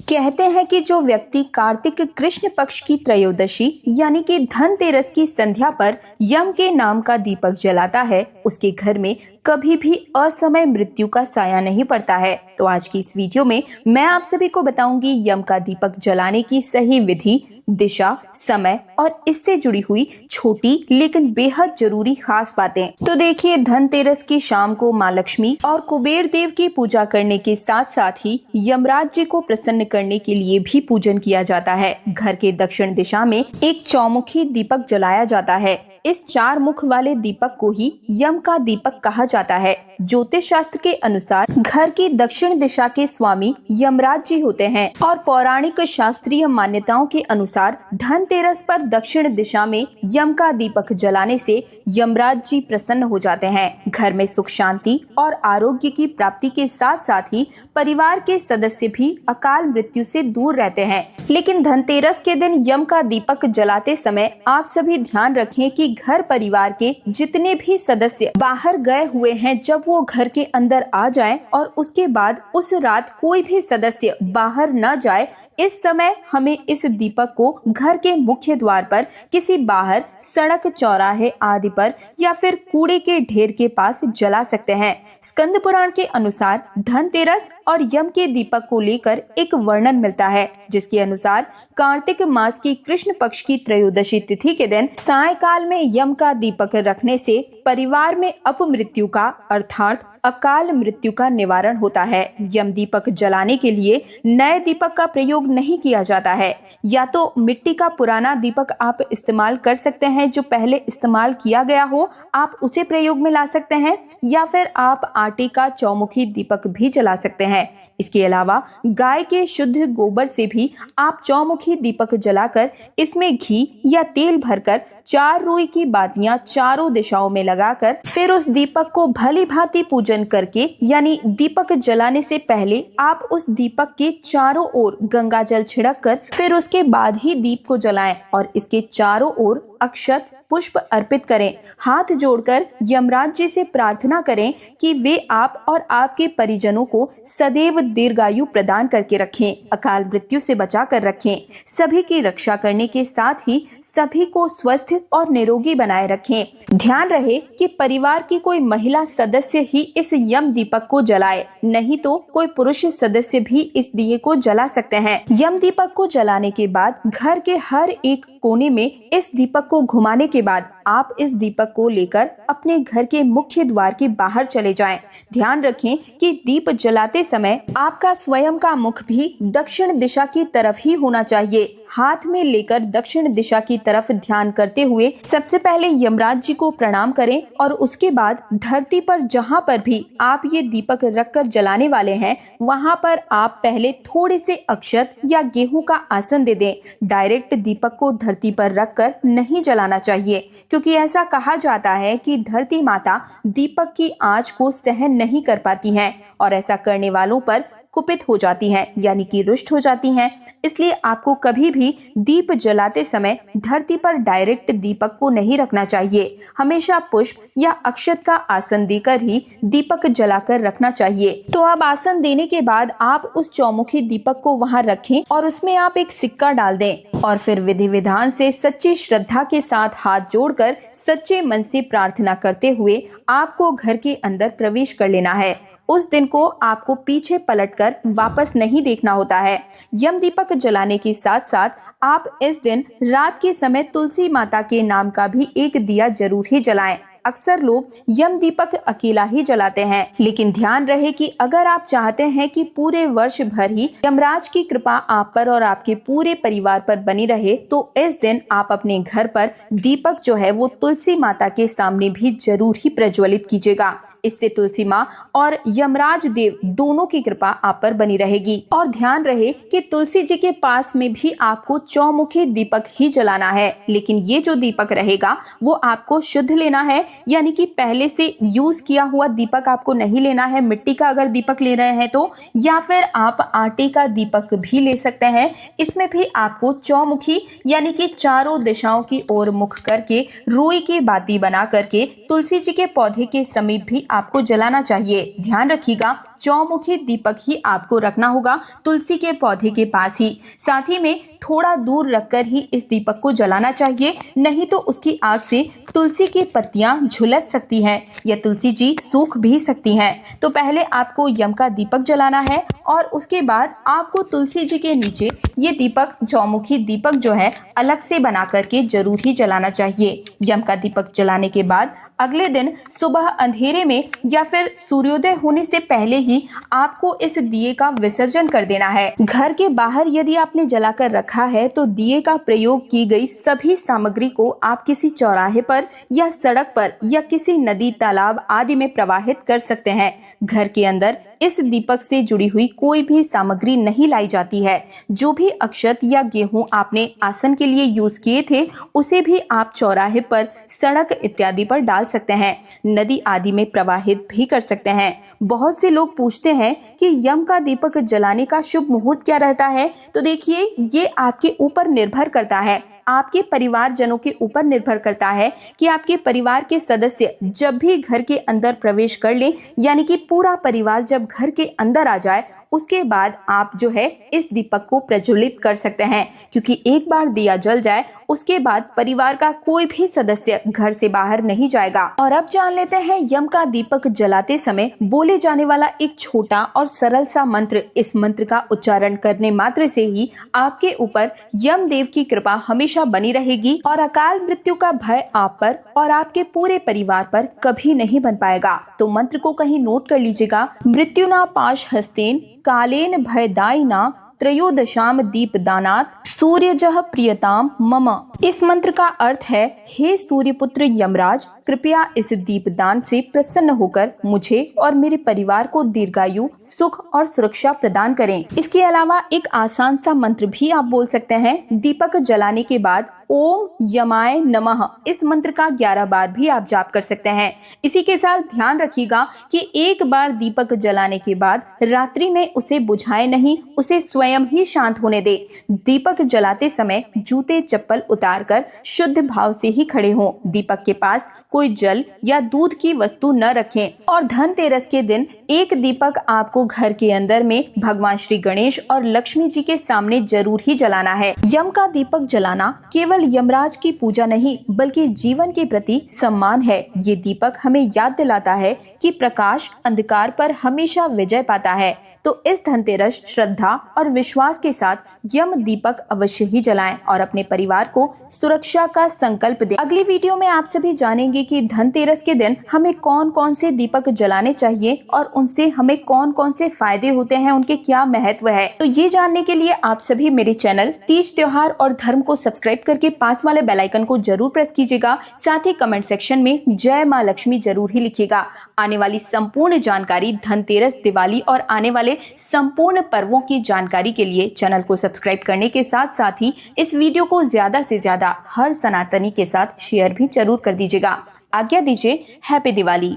कहते हैं कि जो व्यक्ति कार्तिक कृष्ण पक्ष की त्रयोदशी यानी कि धनतेरस की संध्या पर यम के नाम का दीपक जलाता है, उसके घर में कभी भी असमय मृत्यु का साया नहीं पड़ता है। तो आज की इस वीडियो में मैं आप सभी को बताऊंगी यम का दीपक जलाने की सही विधि, दिशा, समय और इससे जुड़ी हुई छोटी लेकिन बेहद जरूरी खास बातें। तो देखिए, धनतेरस की शाम को माँ लक्ष्मी और कुबेर देव की पूजा करने के साथ साथ ही यमराज जी को प्रसन्न करने के लिए भी पूजन किया जाता है। घर के दक्षिण दिशा में एक चौमुखी दीपक जलाया जाता है। इस 4 मुख वाले दीपक को ही यम का दीपक कहा जाता है। ज्योतिष शास्त्र के अनुसार घर की दक्षिण दिशा के स्वामी यमराज जी होते हैं और पौराणिक शास्त्रीय मान्यताओं के अनुसार धनतेरस पर दक्षिण दिशा में यम का दीपक जलाने से यमराज जी प्रसन्न हो जाते हैं। घर में सुख शांति और आरोग्य की प्राप्ति के साथ साथ ही परिवार के सदस्य भी अकाल मृत्यु से दूर रहते हैं। लेकिन धनतेरस के दिन यम का दीपक जलाते समय आप सभी ध्यान रखें कि घर परिवार के जितने भी सदस्य बाहर गए हुए हैं, जब वो घर के अंदर आ जाएं और उसके बाद उस रात कोई भी सदस्य बाहर न जाए। इस समय हमें इस दीपक को घर के मुख्य द्वार पर, किसी बाहर सड़क, चौराहे आदि पर या फिर कूड़े के ढेर के पास जला सकते हैं। स्कंद पुराण के अनुसार धनतेरस और यम के दीपक को लेकर एक वर्णन मिलता है, जिसके अनुसार कार्तिक मास की कृष्ण पक्ष की त्रयोदशी तिथि के दिन सायंकाल में यम का दीपक रखने से परिवार में अपमृत्यु का अर्थात अकाल मृत्यु का निवारण होता है। यम दीपक जलाने के लिए नए दीपक का प्रयोग नहीं किया जाता है। या तो मिट्टी का पुराना दीपक आप इस्तेमाल कर सकते हैं, जो पहले इस्तेमाल किया गया हो आप उसे प्रयोग में ला सकते हैं, या फिर आप आटे का चौमुखी दीपक भी जला सकते हैं। इसके अलावा गाय के शुद्ध गोबर से भी आप चौमुखी दीपक जलाकर इसमें घी या तेल भरकर 4 रुई की बातियां चारों दिशाओं में लगाकर फिर उस दीपक को भली भांति पूजन करके, यानी दीपक जलाने से पहले आप उस दीपक के चारों ओर गंगा जल छिड़क कर फिर उसके बाद ही दीप को जलाएं और इसके चारों ओर अक्षत पुष्प अर्पित करें। हाथ जोड़कर यमराज जी से प्रार्थना करें कि वे आप और आपके परिजनों को सदैव दीर्घायु प्रदान करके रखें, अकाल मृत्यु से बचा कर रखें, सभी की रक्षा करने के साथ ही सभी को स्वस्थ और निरोगी बनाए रखें। ध्यान रहे कि परिवार की कोई महिला सदस्य ही इस यम दीपक को जलाए, नहीं तो कोई पुरुष सदस्य भी इस दिए को जला सकते हैं। यम दीपक को जलाने के बाद घर के हर एक कोने में इस दीपक को घुमाने के बाद आप इस दीपक को लेकर अपने घर के मुख्य द्वार के बाहर चले जाएं। ध्यान रखें कि दीप जलाते समय आपका स्वयं का मुख भी दक्षिण दिशा की तरफ ही होना चाहिए। हाथ में लेकर दक्षिण दिशा की तरफ ध्यान करते हुए सबसे पहले यमराज जी को प्रणाम करें और उसके बाद धरती पर जहां पर भी आप ये दीपक रखकर जलाने वाले हैं, वहां पर आप पहले थोड़े से अक्षत या गेहूं का आसन दे दें। डायरेक्ट दीपक को धरती पर रखकर नहीं जलाना चाहिए, क्योंकि ऐसा कहा जाता है कि धरती माता दीपक की आंच को सहन नहीं कर पाती हैं और ऐसा करने वालों पर कुपित हो जाती हैं, यानी कि रुष्ट हो जाती हैं। इसलिए आपको कभी भी दीप जलाते समय धरती पर डायरेक्ट दीपक को नहीं रखना चाहिए। हमेशा पुष्प या अक्षत का आसन देकर ही दीपक जलाकर रखना चाहिए। तो अब आसन देने के बाद आप उस चौमुखी दीपक को वहां रखें और उसमें आप एक सिक्का डाल दें और फिर विधि विधान से सच्ची श्रद्धा के साथ हाथ जोड़कर सच्चे मन से प्रार्थना करते हुए आपको घर के अंदर प्रवेश कर लेना है। उस दिन को आपको पीछे पलटकर वापस नहीं देखना होता है। यम दीपक जलाने के साथ साथ आप इस दिन रात के समय तुलसी माता के नाम का भी एक दिया जरूर ही जलाएं। अक्सर लोग यम दीपक अकेला ही जलाते हैं, लेकिन ध्यान रहे कि अगर आप चाहते हैं कि पूरे वर्ष भर ही यमराज की कृपा आप पर और आपके पूरे परिवार पर बनी रहे, तो इस दिन आप अपने घर पर दीपक जो है वो तुलसी माता के सामने भी जरूर ही प्रज्वलित कीजिएगा। इससे तुलसी माँ और यमराज देव दोनों की कृपा आप पर बनी रहेगी। और ध्यान रहे कि तुलसी जी के पास में भी आपको चौमुखी दीपक ही जलाना है, लेकिन ये जो दीपक रहेगा वो आपको शुद्ध लेना है, यानी कि पहले से यूज किया हुआ दीपक आपको नहीं लेना है। मिट्टी का अगर दीपक ले रहे हैं तो, या फिर आप आटे का दीपक भी ले सकते हैं। इसमें भी आपको चौमुखी यानी कि चारों दिशाओं की ओर मुख करके रुई की बाती बना करके तुलसी जी के पौधे के समीप भी आपको जलाना चाहिए। ध्यान रखिएगा चौमुखी दीपक ही आपको रखना होगा तुलसी के पौधे के पास ही। साथ ही में थोड़ा दूर रखकर ही इस दीपक को जलाना चाहिए, नहीं तो उसकी आग से तुलसी की पत्तियां झुलस सकती हैं या तुलसी जी सूख भी सकती हैं। तो पहले आपको यम का दीपक जलाना है और उसके बाद आपको तुलसी जी के नीचे ये दीपक, चौमुखी दीपक जो है, अलग से बना करके जरूर ही जलाना चाहिए। यम का दीपक जलाने के बाद अगले दिन सुबह अंधेरे में या फिर सूर्योदय होने से पहले ही आपको इस दिए का विसर्जन कर देना है। घर के बाहर यदि आपने जलाकर रखा है तो दिए का प्रयोग की गई सभी सामग्री को आप किसी चौराहे पर या सड़क पर या किसी नदी, तालाब आदि में प्रवाहित कर सकते हैं। घर के अंदर इस दीपक से जुड़ी हुई कोई भी सामग्री नहीं लाई जाती है। जो भी अक्षत या गेहूं आपने आसन के लिए यूज किए थे उसे भी आप चौराहे पर, सड़क इत्यादि पर डाल सकते हैं, नदी आदि में प्रवाहित भी कर सकते हैं। बहुत से लोग पूछते हैं कि यम का दीपक जलाने का शुभ मुहूर्त क्या रहता है। तो देखिए, ये आपके ऊपर निर्भर करता है, आपके परिवारजनों के ऊपर निर्भर करता है कि आपके परिवार के सदस्य जब भी घर के अंदर प्रवेश कर लें, यानी कि पूरा परिवार जब घर के अंदर आ जाए, उसके बाद आप जो है इस दीपक को प्रज्वलित कर सकते हैं। क्योंकि एक बार दिया जल जाए उसके बाद परिवार का कोई भी सदस्य घर से बाहर नहीं जाएगा। और अब जान लेते हैं यम का दीपक जलाते समय बोले जाने वाला एक छोटा और सरल सा मंत्र। इस मंत्र का उच्चारण करने मात्र से ही आपके ऊपर यम देव की कृपा हमेशा बनी रहेगी और अकाल मृत्यु का भय आप पर और आपके पूरे परिवार पर कभी नहीं बन पाएगा। तो मंत्र को कहीं नोट कर लीजिएगा। मृत्युना पाश हस्तेन कालेन भयदायिना त्रयोदशाम दीपदानात् सूर्यजः प्रियताम मम। इस मंत्र का अर्थ है, हे सूर्यपुत्र यमराज, कृपया इस दीपदान से प्रसन्न होकर मुझे और मेरे परिवार को दीर्घायु, सुख और सुरक्षा प्रदान करें। इसके अलावा एक आसान सा मंत्र भी आप बोल सकते हैं। दीपक जलाने के बाद ओम यमाय नमः इस मंत्र का 11 बार भी आप जाप कर सकते हैं। इसी के साथ ध्यान रखिएगा कि एक बार दीपक जलाने के बाद रात्रि में उसे बुझाए नहीं, उसे स्वयं ही शांत होने दे। दीपक जलाते समय जूते चप्पल उतारकर शुद्ध भाव से ही खड़े हों। दीपक के पास कोई जल या दूध की वस्तु न रखें। और धनतेरस के दिन एक दीपक आपको घर के अंदर में भगवान श्री गणेश और लक्ष्मी जी के सामने जरूर ही जलाना है। यम का दीपक जलाना केवल यमराज की पूजा नहीं बल्कि जीवन के प्रति सम्मान है। ये दीपक हमें याद दिलाता है कि प्रकाश अंधकार पर हमेशा विजय पाता है। तो इस धनतेरस श्रद्धा और विश्वास के साथ यम दीपक अवश्य ही जलाएं और अपने परिवार को सुरक्षा का संकल्प दें। अगली वीडियो में आप सभी जानेंगे कि धनतेरस के दिन हमें कौन कौन से दीपक जलाने चाहिए और उनसे हमें कौन कौन से फायदे होते हैं, उनके क्या महत्व है। तो ये जानने के लिए आप सभी मेरे चैनल तीज त्योहार और धर्म को सब्सक्राइब करके पास वाले बेल आइकन को जरूर प्रेस कीजिएगा। साथ ही कमेंट सेक्शन में जय माँ लक्ष्मी जरूर ही लिखिएगा। आने वाली संपूर्ण जानकारी, धनतेरस, दिवाली और आने वाले संपूर्ण पर्वों की जानकारी के लिए चैनल को सब्सक्राइब करने के साथ साथ ही इस वीडियो को ज्यादा से ज्यादा हर सनातनी के साथ शेयर भी जरूर कर दीजिएगा। आज्ञा दीजिए। हैप्पी दिवाली।